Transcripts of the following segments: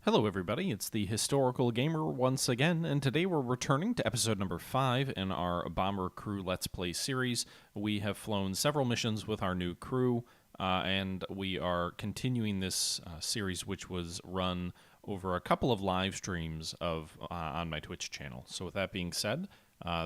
Hello everybody, it's the Historical Gamer once again, and today we're returning to episode number 5 in our Bomber Crew Let's Play series. We have flown several missions with our new crew, and we are continuing this series which was run over a couple of live streams on my Twitch channel. So with that being said,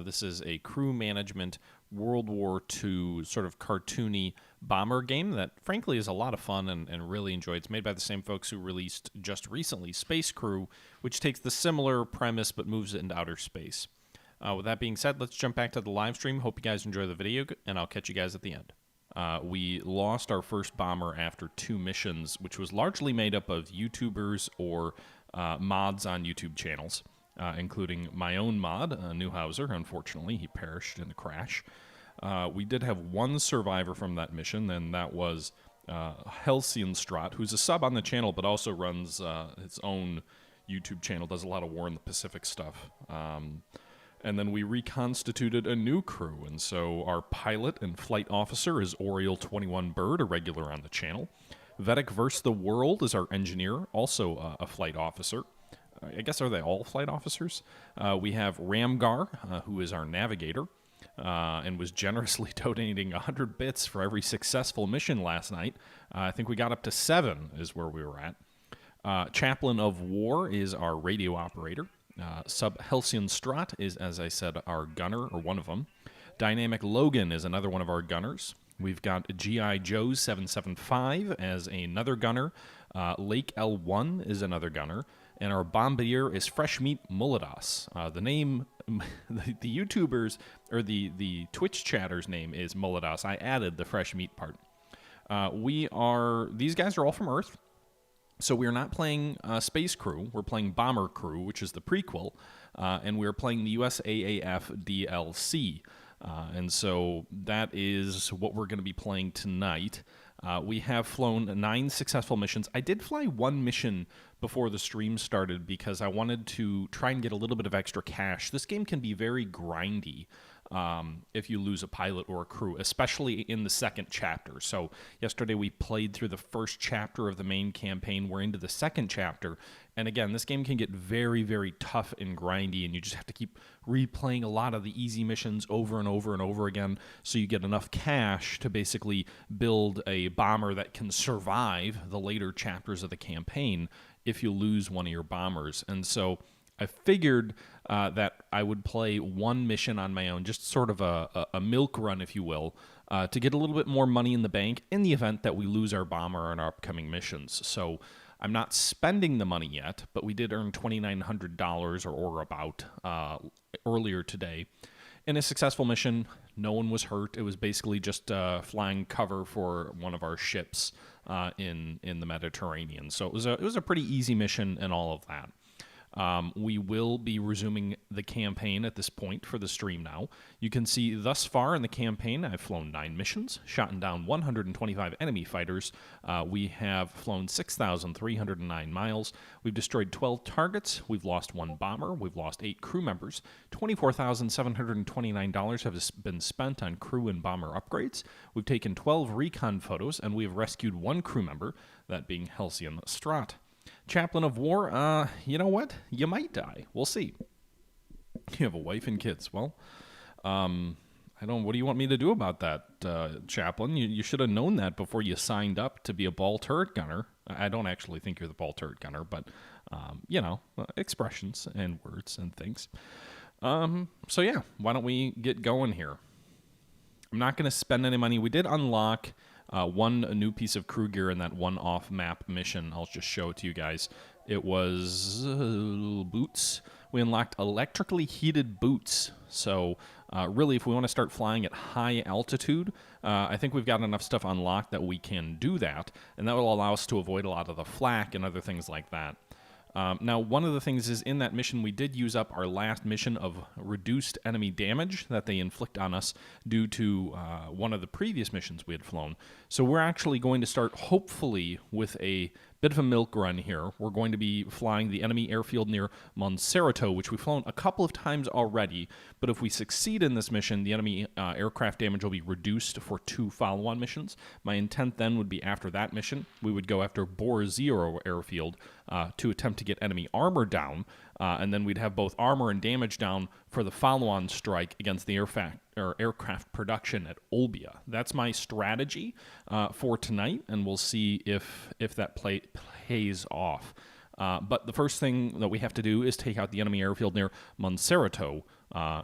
this is a crew management World War II sort of cartoony bomber game that frankly is a lot of fun and really enjoyed. It's made by the same folks who released just recently Space Crew, which takes the similar premise but moves it into outer space. With that being said, let's jump back to the live stream. Hope you guys enjoy the video, and I'll catch you guys at the end. We lost our first bomber after 2 missions, which was largely made up of YouTubers or mods on YouTube channels. Including my own mod, Newhauser. Unfortunately, he perished in the crash. We did have one survivor from that mission, and that was Helsienstrat, who's a sub on the channel, but also runs his own YouTube channel, does a lot of War in the Pacific stuff. And then we reconstituted a new crew, and so our pilot and flight officer is Oriole21 Bird, a regular on the channel. Vedic vs. the World is our engineer, also a flight officer. I guess, are they all flight officers? We have Ramgar, who is our navigator, and was generously donating 100 bits for every successful mission last night. I think we got up to 7 is where we were at. Chaplain of War is our radio operator. Sub Helsienstrat is, as I said, our gunner, or one of them. Dynamic Logan is another one of our gunners. We've got G.I. Joe 775 as another gunner. Lake L1 is another gunner. And our bombardier is Fresh Meat Mulladas. The name, the YouTubers, or the Twitch chatter's name is Mulladas. I added the fresh meat part. These guys are all from Earth. So we're not playing Space Crew. We're playing Bomber Crew, which is the prequel. And we're playing the USAAF DLC. And so that is what we're going to be playing tonight. We have flown 9 successful missions. I did fly 1 mission before the stream started because I wanted to try and get a little bit of extra cash. This game can be very grindy if you lose a pilot or a crew, especially in the second chapter. So yesterday we played through the first chapter of the main campaign. We're into the second chapter. And again, this game can get very, very tough and grindy, and you just have to keep replaying a lot of the easy missions over and over and over again so you get enough cash to basically build a bomber that can survive the later chapters of the campaign if you lose one of your bombers. And so I figured that I would play 1 mission on my own, just sort of a milk run, if you will, to get a little bit more money in the bank in the event that we lose our bomber in our upcoming missions. So I'm not spending the money yet, but we did earn $2,900 or about earlier today. In a successful mission, no one was hurt. It was basically just flying cover for one of our ships in the Mediterranean. So it was a pretty easy mission and all of that. We will be resuming the campaign at this point for the stream now. You can see thus far in the campaign, I've flown 9 missions, shot down 125 enemy fighters. We have flown 6,309 miles. We've destroyed 12 targets. We've lost 1 bomber. We've lost 8 crew members. $24,729 have been spent on crew and bomber upgrades. We've taken 12 recon photos, and we have rescued 1 crew member, that being Helsienstrat. Chaplain of War, you know what? You might die. We'll see. You have a wife and kids. Well, what do you want me to do about that, Chaplain? You should have known that before you signed up to be a ball turret gunner. I don't actually think you're the ball turret gunner, but, expressions and words and things. So yeah, why don't we get going here? I'm not going to spend any money. We did unlock 1 new piece of crew gear in that 1 off-map mission. I'll just show it to you guys. It was boots. We unlocked electrically heated boots. So really, if we want to start flying at high altitude, I think we've got enough stuff unlocked that we can do that, and that will allow us to avoid a lot of the flak and other things like that. Now, one of the things is in that mission, we did use up our last mission of reduced enemy damage that they inflict on us due to one of the previous missions we had flown. So we're actually going to start, hopefully, with a bit of a milk run here. We're going to be flying the enemy airfield near Monserrato, which we've flown a couple of times already, but if we succeed in this mission, the enemy aircraft damage will be reduced for 2 follow-on missions. My intent then would be after that mission, we would go after Borzero airfield, to attempt to get enemy armor down, and then we'd have both armor and damage down for the follow-on strike against the aircraft production at Olbia. That's my strategy for tonight, and we'll see if that pays off. But the first thing that we have to do is take out the enemy airfield near Monserrato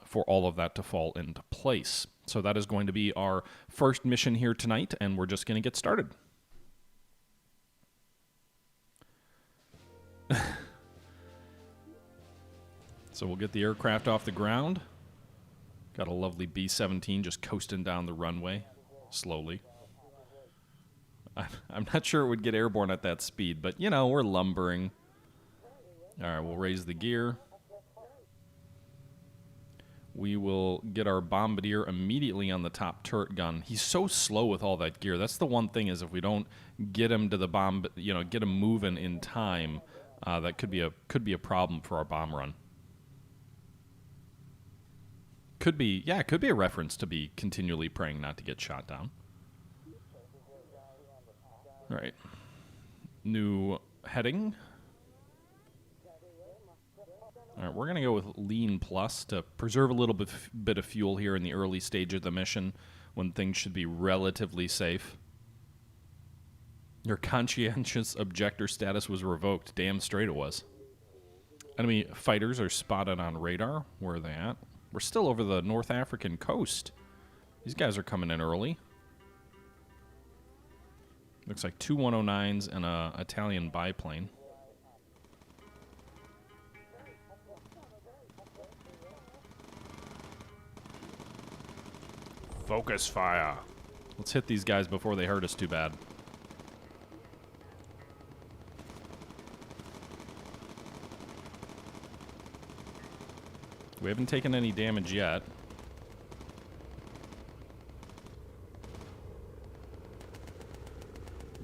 for all of that to fall into place. So that is going to be our first mission here tonight, and we're just going to get started. So we'll get the aircraft off the ground. Got a lovely B-17 just coasting down the runway slowly. I'm not sure it would get airborne at that speed, but, you know, we're lumbering. All right, we'll raise the gear. We will get our bombardier immediately on the top turret gun. He's so slow with all that gear. That's the one thing, is if we don't get him to the bomb, you know, get him moving in time, that could be a problem for our bomb run. Could be a reference to be continually praying not to get shot down. All right. New heading. All right, we're going to go with lean plus to preserve a little bit of fuel here in the early stage of the mission when things should be relatively safe. Your conscientious objector status was revoked. Damn straight it was. Enemy fighters are spotted on radar. Where are they at? We're still over the North African coast. These guys are coming in early. Looks like 2 109s and an Italian biplane. Focus fire. Let's hit these guys before they hurt us too bad. We haven't taken any damage yet.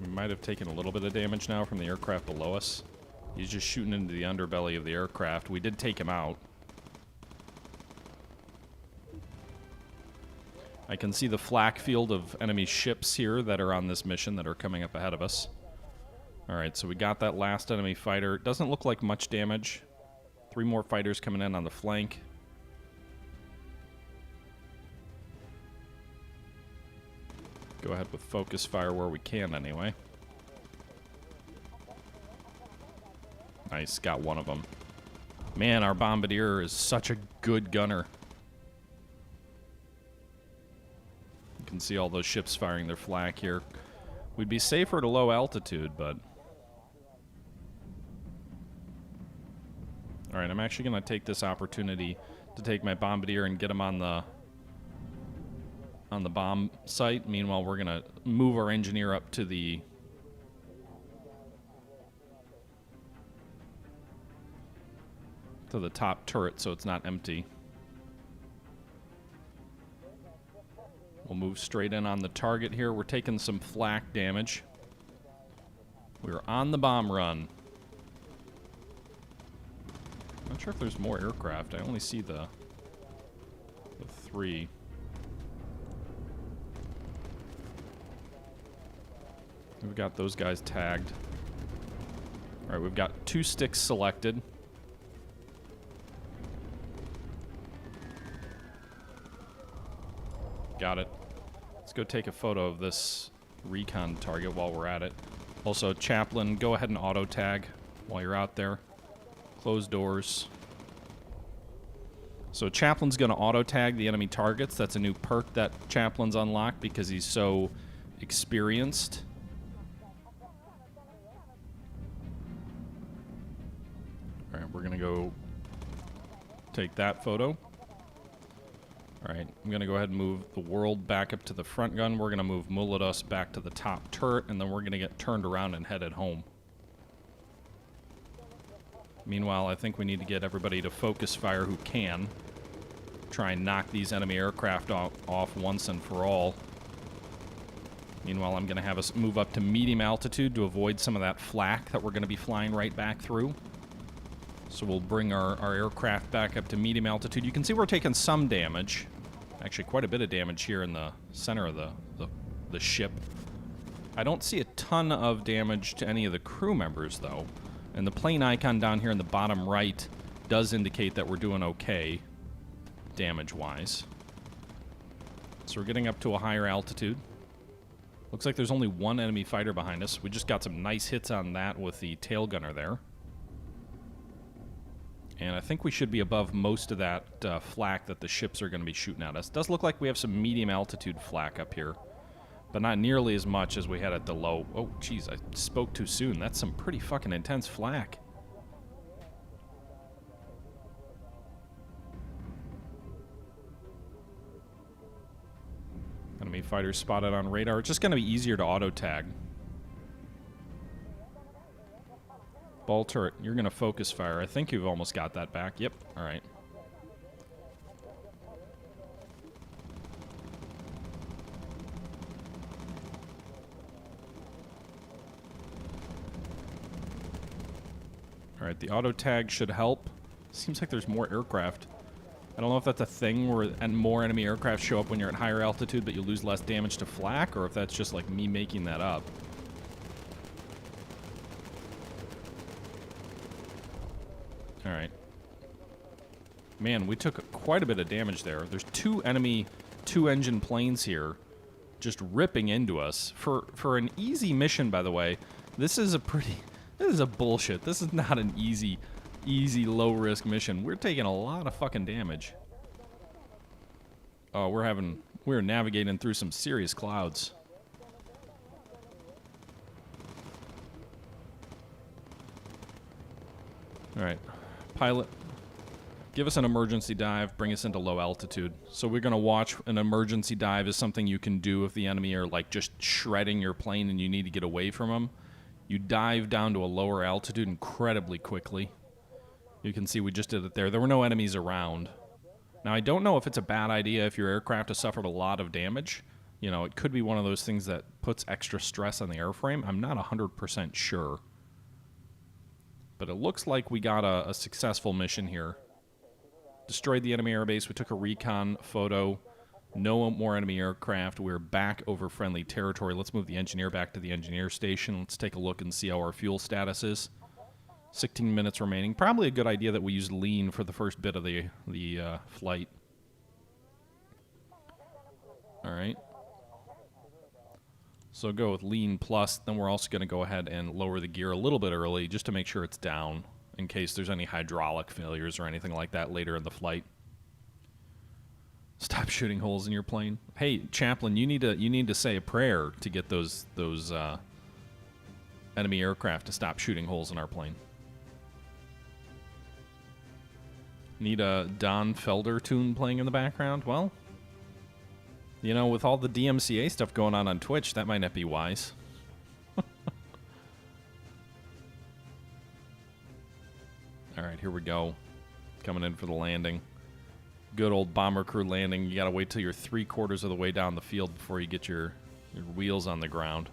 We might have taken a little bit of damage now from the aircraft below us. He's just shooting into the underbelly of the aircraft. We did take him out. I can see the flak field of enemy ships here that are on this mission that are coming up ahead of us. Alright, so we got that last enemy fighter. Doesn't look like much damage. 3 more fighters coming in on the flank. Go ahead with focus fire where we can anyway. Nice, got one of them. Man, our bombardier is such a good gunner. You can see all those ships firing their flak here. We'd be safer at a low altitude, but... Alright, I'm actually going to take this opportunity to take my bombardier and get him on the bomb site. Meanwhile, we're going to move our engineer up to the top turret so it's not empty. We'll move straight in on the target here. We're taking some flak damage. We're on the bomb run. Not sure if there's more aircraft. I only see the 3. We've got those guys tagged. All right, we've got 2 sticks selected. Got it. Let's go take a photo of this recon target while we're at it. Also, Chaplain, go ahead and auto-tag while you're out there. Close doors. So Chaplain's going to auto-tag the enemy targets. That's a new perk that Chaplain's unlocked because he's so experienced. All right, we're going to go take that photo. All right, I'm going to go ahead and move the World back up to the front gun. We're going to move Mulados back to the top turret, and then we're going to get turned around and headed home. Meanwhile, I think we need to get everybody to focus fire who can. Try and knock these enemy aircraft off once and for all. Meanwhile, I'm going to have us move up to medium altitude to avoid some of that flak that we're going to be flying right back through. So we'll bring our aircraft back up to medium altitude. You can see we're taking some damage. Actually, quite a bit of damage here in the center of the ship. I don't see a ton of damage to any of the crew members, though. And the plane icon down here in the bottom right does indicate that we're doing okay, damage-wise. So we're getting up to a higher altitude. Looks like there's only one enemy fighter behind us. We just got some nice hits on that with the tail gunner there. And I think we should be above most of that flak that the ships are going to be shooting at us. Does look like we have some medium altitude flak up here, but not nearly as much as we had at the low. Oh, geez, I spoke too soon. That's some pretty fucking intense flak. Enemy fighters spotted on radar. It's just going to be easier to auto-tag. Ball turret, you're going to focus fire. I think you've almost got that back. Yep, all right. All right, the auto-tag should help. Seems like there's more aircraft. I don't know if that's a thing where more enemy aircraft show up when you're at higher altitude, but you lose less damage to flak, or if that's just like me making that up. All right. Man, we took quite a bit of damage there. There's two enemy two-engine planes here just ripping into us. For an easy mission, by the way, this is a bullshit. This is not an easy low-risk mission. We're taking a lot of fucking damage. Oh, we're navigating through some serious clouds. All right. Pilot, give us an emergency dive, bring us into low altitude. So we're going to watch an emergency dive as something you can do if the enemy are like just shredding your plane and you need to get away from them. You dive down to a lower altitude incredibly quickly. You can see we just did it there. There were no enemies around. Now, I don't know if it's a bad idea if your aircraft has suffered a lot of damage. You know, it could be one of those things that puts extra stress on the airframe. I'm not 100% sure. But it looks like we got a successful mission here. Destroyed the enemy airbase. We took a recon photo. No more enemy aircraft. We're back over friendly territory. Let's move the engineer back to the engineer station. Let's take a look and see how our fuel status is. 16 minutes remaining. Probably a good idea that we use lean for the first bit of the flight. All right. So go with lean plus. Then we're also going to go ahead and lower the gear a little bit early just to make sure it's down in case there's any hydraulic failures or anything like that later in the flight. Stop shooting holes in your plane. Hey, Chaplain, you need to say a prayer to get those enemy aircraft to stop shooting holes in our plane. Need a Don Felder tune playing in the background? Well, you know, with all the DMCA stuff going on Twitch, that might not be wise. All right, here we go. Coming in for the landing. Good old bomber crew landing. You got to wait till you're 3/4 of the way down the field before you get your wheels on the ground.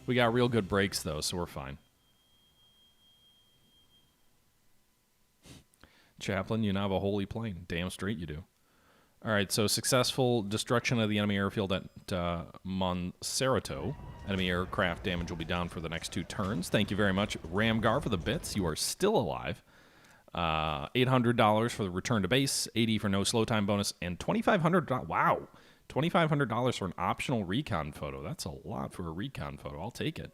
We got real good brakes, though, so we're fine. Chaplain, you now have a holy plane. Damn straight you do. All right, so successful destruction of the enemy airfield at Monserrato. Enemy aircraft damage will be down for the next 2 turns. Thank you very much, Ramgar, for the bits. You are still alive. $800 for the return to base, $80 for no slow time bonus, and $2,500. Wow, $2,500 for an optional recon photo. That's a lot for a recon photo. I'll take it.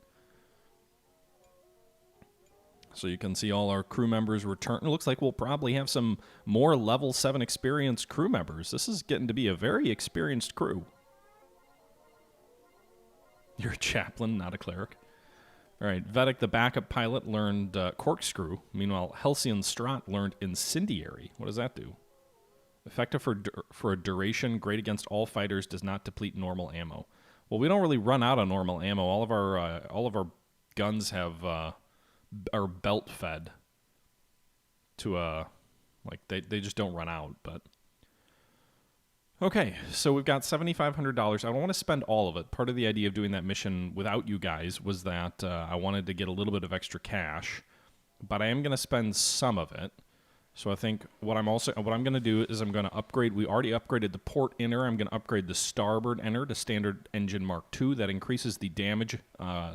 So you can see all our crew members return. It looks like we'll probably have some more level 7 experienced crew members. This is getting to be a very experienced crew. You're a chaplain, not a cleric. All right, Vedic, the backup pilot, learned corkscrew. Meanwhile, Halcyon Strat learned incendiary. What does that do? Effective for a duration, great against all fighters, does not deplete normal ammo. Well, we don't really run out of normal ammo. All of our guns have are belt fed to like they just don't run out. But okay, so we've got $7,500. I don't want to spend all of it. Part of the idea of doing that mission without you guys was that I wanted to get a little bit of extra cash, but I am going to spend some of it. So I think what I'm going to do is I'm going to upgrade. We already upgraded the port inner. I'm going to upgrade the starboard inner to standard engine Mark II. That increases the damage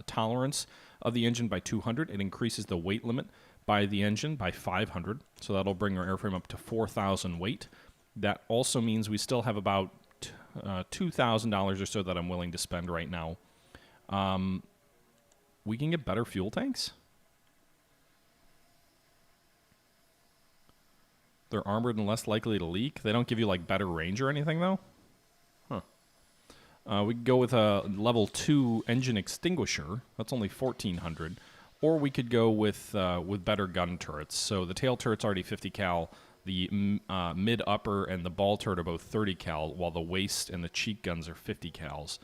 tolerance of the engine by 200. It increases the weight limit by the engine by 500, so that'll bring our airframe up to 4,000 weight. That also means we still have about $2,000 or so that I'm willing to spend right now. We can get better fuel tanks. They're armored and less likely to leak. They don't give you, like, better range or anything, though? Huh. We could go with a level 2 engine extinguisher. That's only 1,400. Or we could go with better gun turrets. So the tail turret's already 50 cal. The mid-upper and the ball turret are both 30 cal, while the waist and the cheek guns are 50 cals.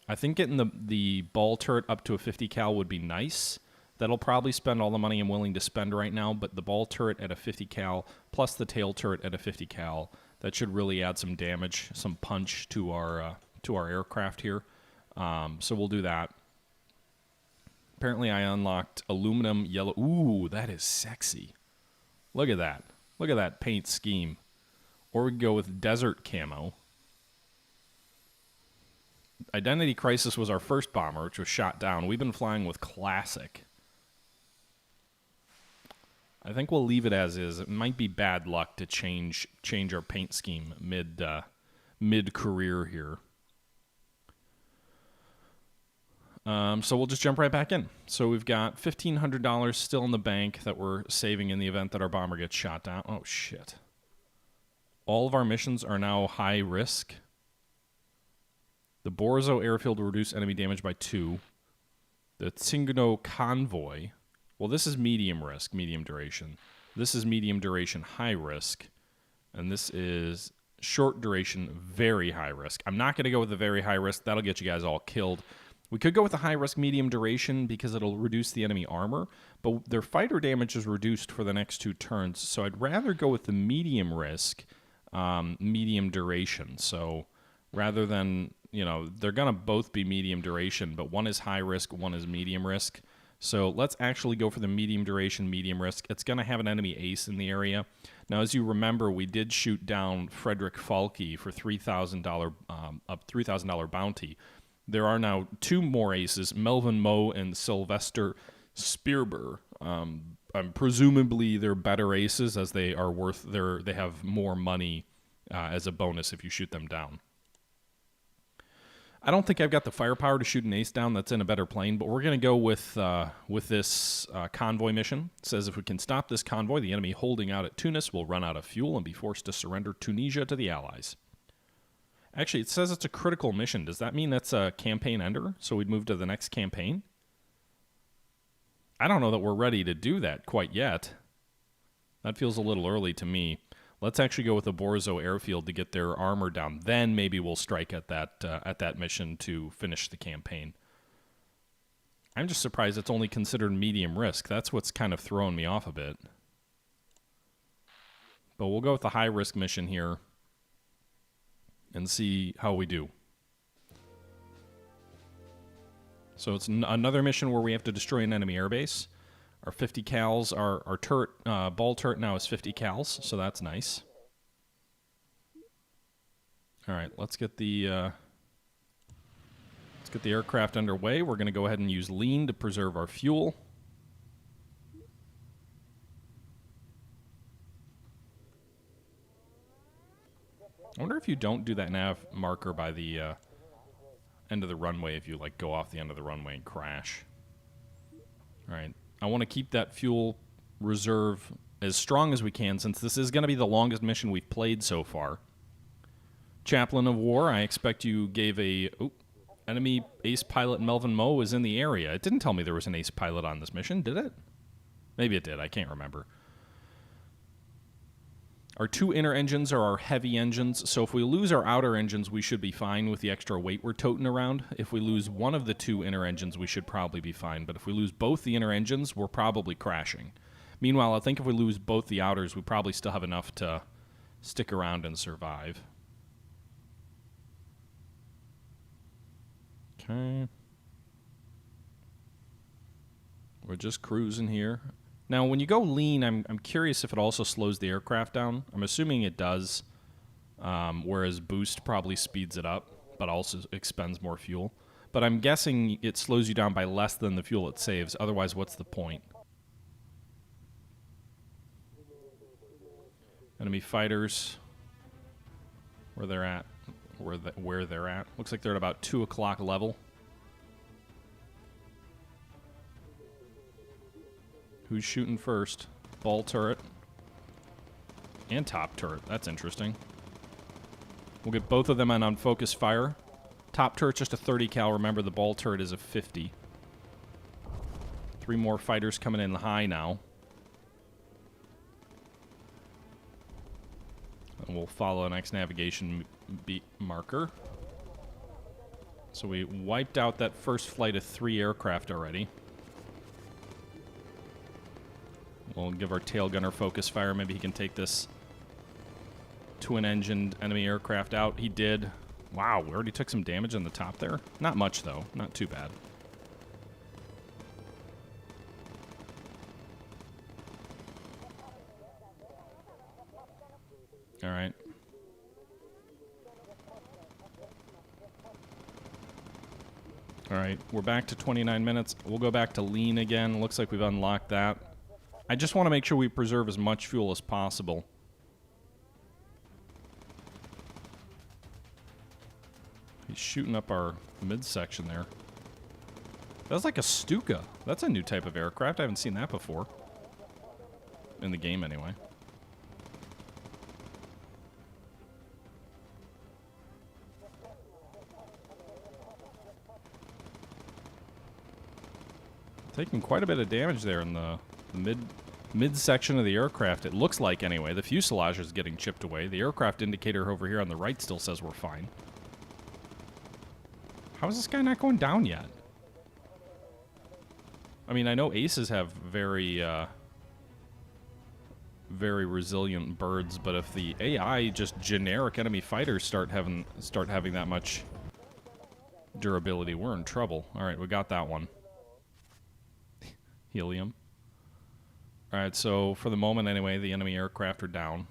I think getting the ball turret up to a 50 cal would be nice. That'll probably spend all the money I'm willing to spend right now, but the ball turret at a 50 cal plus the tail turret at a 50 cal, that should really add some damage, some punch to our aircraft here. So we'll do that. Apparently I unlocked aluminum yellow. Ooh, that is sexy. Look at that. Look at that paint scheme. Or we could go with desert camo. Identity Crisis was our first bomber, which was shot down. We've been flying with Classic. I think we'll leave it as is. It might be bad luck to change our paint scheme mid-career here. So we'll just jump right back in. So we've got $1,500 still in the bank that we're saving in the event that our bomber gets shot down. Oh, shit. All of our missions are now high risk. The Borzo airfield will reduce enemy damage by 2. The Tsingano convoy. Well, this is medium risk, medium duration. This is medium duration, high risk. And this is short duration, very high risk. I'm not going to go with the very high risk. That'll get you guys all killed. We could go with the high risk, medium duration because it'll reduce the enemy armor. But their fighter damage is reduced for the next 2 turns. So I'd rather go with the medium risk, medium duration. So rather than, they're going to both be medium duration, but one is high risk, one is medium risk. So let's actually go for the medium duration, medium risk. It's going to have an enemy ace in the area. Now, as you remember, we did shoot down Frederick Falke for $3,000 bounty. There are now 2 more aces, Melvin Moe and Sylvester Spearber. Presumably they're better aces as they are they have more money as a bonus if you shoot them down. I don't think I've got the firepower to shoot an ace down that's in a better plane, but we're going to go with this convoy mission. It says if we can stop this convoy, the enemy holding out at Tunis will run out of fuel and be forced to surrender Tunisia to the Allies. Actually, it says it's a critical mission. Does that mean that's a campaign ender? So we'd move to the next campaign? I don't know that we're ready to do that quite yet. That feels a little early to me. Let's actually go with the Borzo airfield to get their armor down. Then maybe we'll strike at that mission to finish the campaign. I'm just surprised it's only considered medium risk. That's what's kind of throwing me off a bit. But we'll go with the high risk mission here and see how we do. So it's another mission where we have to destroy an enemy airbase. Our 50 cals, our turret, ball turret now is 50 cals, so that's nice. All right, let's get the aircraft underway. We're going to go ahead and use lean to preserve our fuel. I wonder if you don't do that nav marker by the end of the runway if you go off the end of the runway and crash. All right. I want to keep that fuel reserve as strong as we can since this is going to be the longest mission we've played so far. Chaplain of War, I expect you gave a... Oh, enemy ace pilot Melvin Moe is in the area. It didn't tell me there was an ace pilot on this mission, did it? Maybe it did. I can't remember. Our 2 inner engines are our heavy engines, so if we lose our outer engines, we should be fine with the extra weight we're toting around. If we lose one of the 2 inner engines, we should probably be fine, but if we lose both the inner engines, we're probably crashing. Meanwhile, I think if we lose both the outers, we probably still have enough to stick around and survive. Okay. We're just cruising here. Now, when you go lean, I'm curious if it also slows the aircraft down. I'm assuming it does, whereas boost probably speeds it up, but also expends more fuel. But I'm guessing it slows you down by less than the fuel it saves. Otherwise, what's the point? Enemy fighters, where they're at, where they're at. Looks like they're at about 2 o'clock level. Who's shooting first? Ball turret and top turret. That's interesting. We'll get both of them on unfocused fire. Top turret's just a 30 cal. Remember, the ball turret is a 50. 3 more fighters coming in high now. And we'll follow the next navigation marker. So we wiped out that first flight of 3 aircraft already. We'll give our tail gunner focus fire. Maybe he can take this twin-engined enemy aircraft out. He did. Wow, we already took some damage on the top there. Not much, though. Not too bad. All right. All right, we're back to 29 minutes. We'll go back to lean again. Looks like we've unlocked that. I just want to make sure we preserve as much fuel as possible. He's shooting up our midsection there. That's like a Stuka. That's a new type of aircraft. I haven't seen that before. In the game, anyway. Taking quite a bit of damage there in the midsection of the aircraft. It looks like, anyway. The fuselage is getting chipped away. The aircraft indicator over here on the right still says we're fine. How is this guy not going down yet? I mean, I know aces have very resilient birds, but if the AI, just generic enemy fighters, start having that much durability, we're in trouble. All right, we got that one. Helium. All right, so for the moment, anyway, the enemy aircraft are down.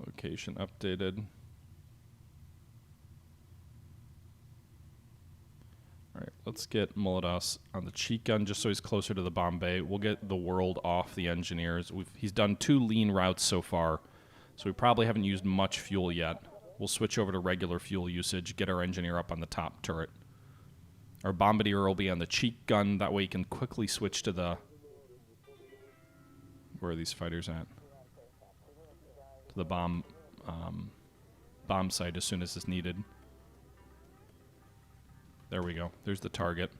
Location updated. All right, let's get Muladas on the cheek gun just so he's closer to the bomb bay. We'll get the world off the engineers. He's done 2 lean routes so far, so we probably haven't used much fuel yet. We'll switch over to regular fuel usage, get our engineer up on the top turret. Our bombardier will be on the cheek gun. That way he can quickly switch to the... Where are these fighters at? To the bomb site as soon as it's needed. There we go. There's the target.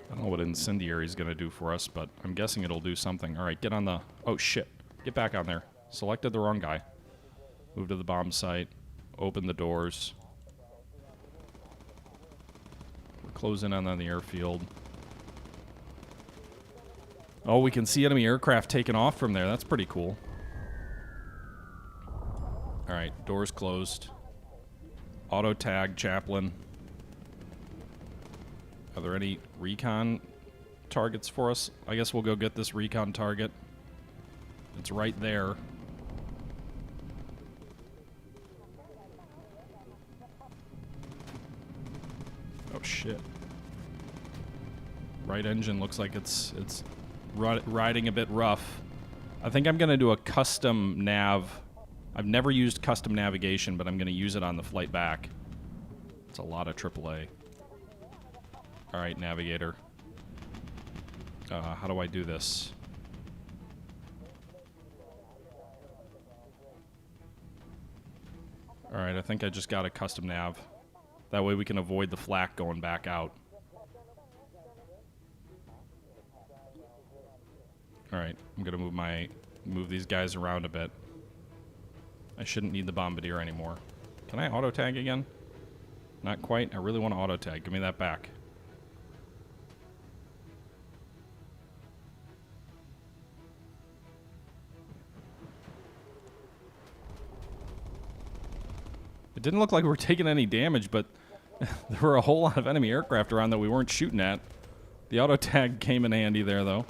I don't know what incendiary is going to do for us, but I'm guessing it'll do something. All right, get on the... Oh, shit. Get back on there. Selected the wrong guy. Move to the bomb site. Open the doors. We're closing in on the airfield. Oh, we can see enemy aircraft taking off from there. That's pretty cool. All right, doors closed. Auto tag, Chaplain. Are there any recon targets for us? I guess we'll go get this recon target. It's right there. Oh shit. Right engine looks like it's riding a bit rough. I think I'm going to do a custom nav. I've never used custom navigation, but I'm going to use it on the flight back. It's a lot of AAA. All right, navigator. How do I do this? All right, I think I just got a custom nav. That way we can avoid the flak going back out. All right, I'm gonna move these guys around a bit. I shouldn't need the bombardier anymore. Can I auto tag again? Not quite. I really want to auto tag. Give me that back. It didn't look like we were taking any damage, but there were a whole lot of enemy aircraft around that we weren't shooting at. The auto tag came in handy there, though.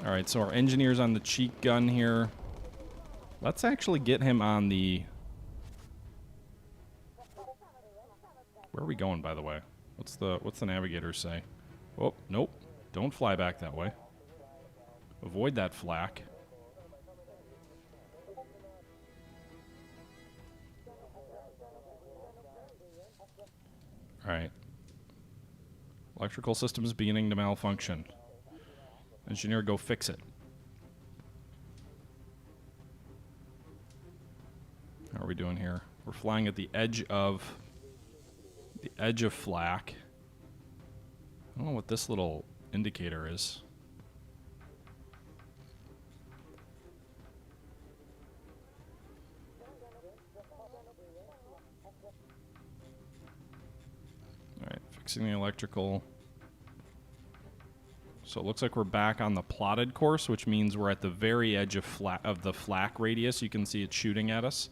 All right, so our engineer's on the cheek gun here. Let's actually get him on the... Where are we going, by the way? What's the navigator say? Oh, nope. Don't fly back that way. Avoid that flak. All right. Electrical system is beginning to malfunction. Engineer, go fix it. How are we doing here? We're flying at the edge of flak. I don't know what this little indicator is. All right, fixing the electrical. So it looks like we're back on the plotted course, which means we're at the very edge of the flak radius. You can see it shooting at us.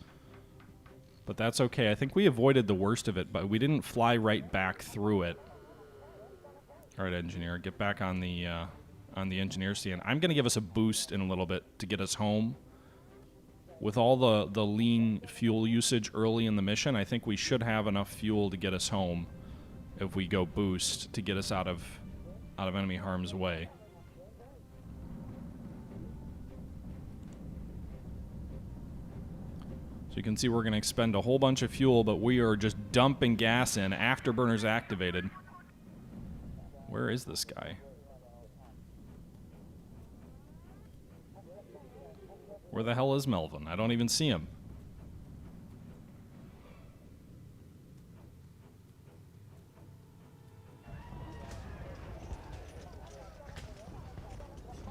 But that's okay. I think we avoided the worst of it, but we didn't fly right back through it. All right, engineer, get back on the engineer stand. I'm going to give us a boost in a little bit to get us home. With all the lean fuel usage early in the mission, I think we should have enough fuel to get us home if we go boost to get us out of enemy harm's way. So you can see we're going to expend a whole bunch of fuel, but we are just dumping gas in. Afterburner's activated. Where is this guy? Where the hell is Melvin? I don't even see him.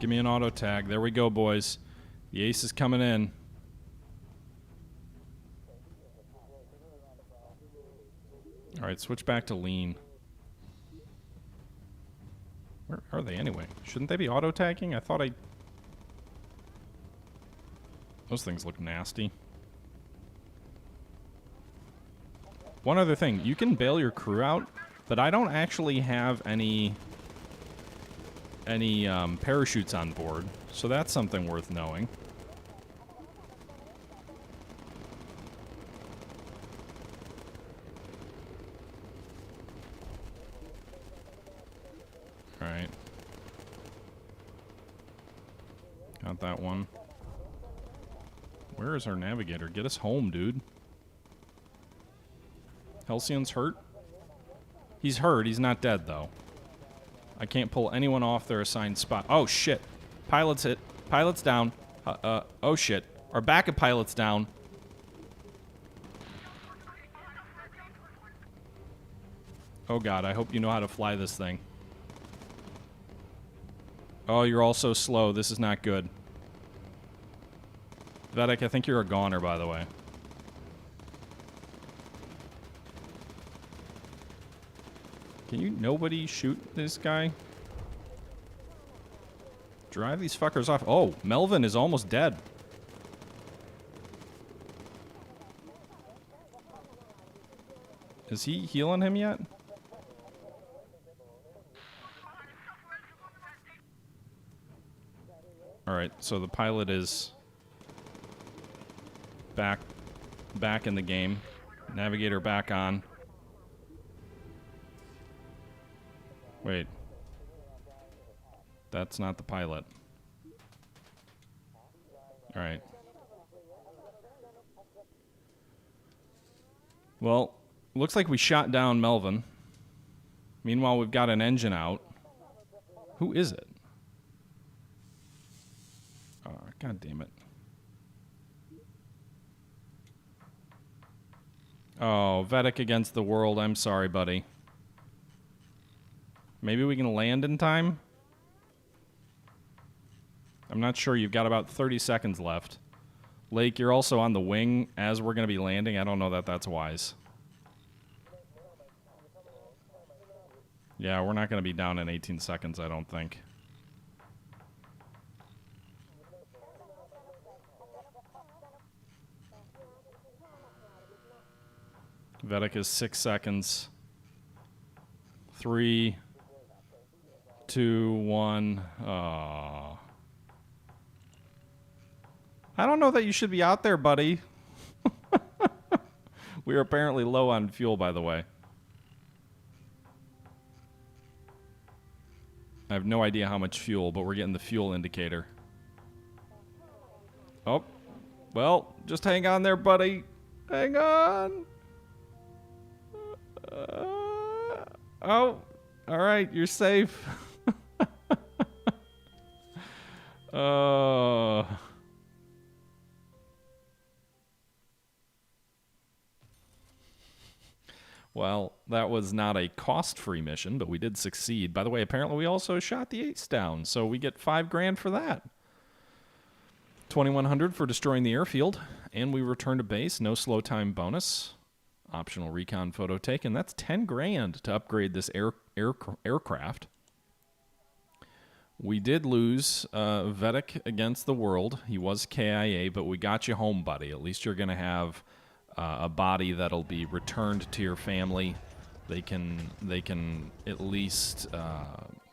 Give me an auto tag. There we go, boys. The ace is coming in. All right, switch back to lean. Where are they anyway? Shouldn't they be auto tagging? I thought those things look nasty. One other thing, you can bail your crew out, but I don't actually have any parachutes on board, so that's something worth knowing. All right. Got that one. Where is our navigator? Get us home, dude. Halcyon's hurt? He's hurt. He's not dead, though. I can't pull anyone off their assigned spot. Oh, shit. Pilot's hit. Pilot's down. Oh, shit. Our backup pilot's down. Oh, God. I hope you know how to fly this thing. Oh, you're all so slow. This is not good. Vedek, I think you're a goner, by the way. Can you nobody shoot this guy? Drive these fuckers off. Oh, Melvin is almost dead. Is he healing him yet? Alright, so the pilot is back in the game. Navigator back on. Wait. That's not the pilot. Alright. Well, looks like we shot down Melvin. Meanwhile, we've got an engine out. Who is it? Oh, God damn it. Oh, Vedek against the world. I'm sorry, buddy. Maybe we can land in time? I'm not sure. You've got about 30 seconds left. Lake, you're also on the wing as we're going to be landing. I don't know that that's wise. Yeah, we're not going to be down in 18 seconds, I don't think. Vedic is 6 seconds. 3, 2, 1. Oh. I don't know that you should be out there, buddy. We are apparently low on fuel, by the way. I have no idea how much fuel, but we're getting the fuel indicator. Oh. Well, just hang on there, buddy. Hang on. Oh. All right, you're safe. Well, that was not a cost-free mission, but we did succeed. By the way, apparently we also shot the ace down, so we get $5,000 for that. 2,100 for destroying the airfield, and we return to base. No slow time bonus. Optional recon photo taken. That's $10,000 to upgrade this aircraft. We did lose Vedic against the world. He was KIA, but we got you home, buddy. At least you're going to have a body that'll be returned to your family. They can at least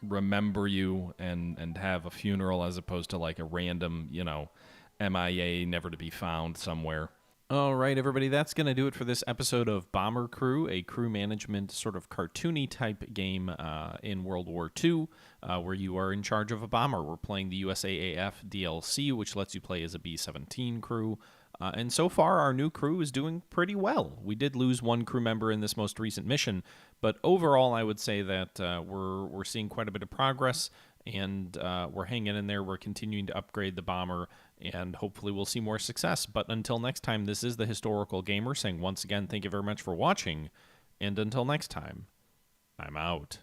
remember you and have a funeral as opposed to like a random, MIA, never to be found somewhere. All right, everybody, that's going to do it for this episode of Bomber Crew, a crew management sort of cartoony type game in World War II, where you are in charge of a bomber. We're playing the USAAF DLC, which lets you play as a B-17 crew. And so far, our new crew is doing pretty well. We did lose one crew member in this most recent mission, but overall, I would say that we're seeing quite a bit of progress, and we're hanging in there. We're continuing to upgrade the bomber, and hopefully we'll see more success. But until next time, this is the Historical Gamer saying once again, thank you very much for watching, and until next time, I'm out.